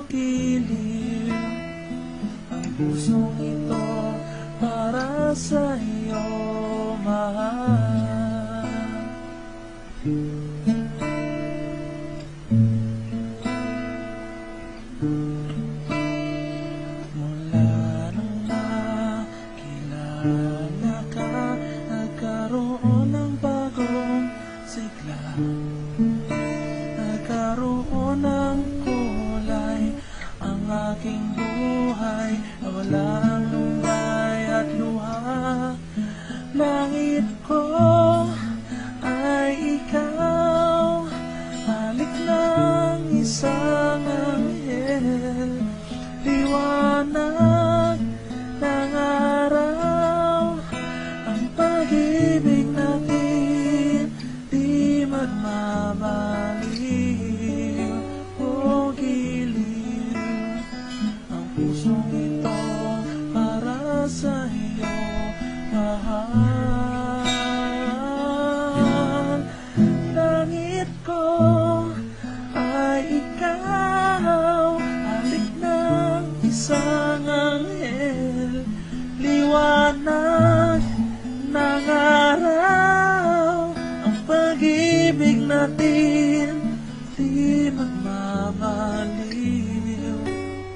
giliw. Ang pusong ito para sa iyo, mahal. Mula nung nakilala ka, nagkaroon ng bagong sigla. Nagkaroon ng kulay ang aking buhay, walang lungay at luha. Langit ko ay ikaw, halik ng isang anghel. Liwanag ng araw, ang pag-ibig natin di magmamaliw. O giliw, ang pusong ito para sa iyo, mahal. Langit ko ay ikaw, halik ng isang anghel. Liwanag ng araw, ang pag-ibig natin di magmamaliw.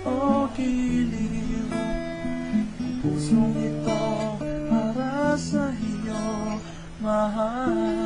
O giliw, ang pusong ito para sa iyo, mahal.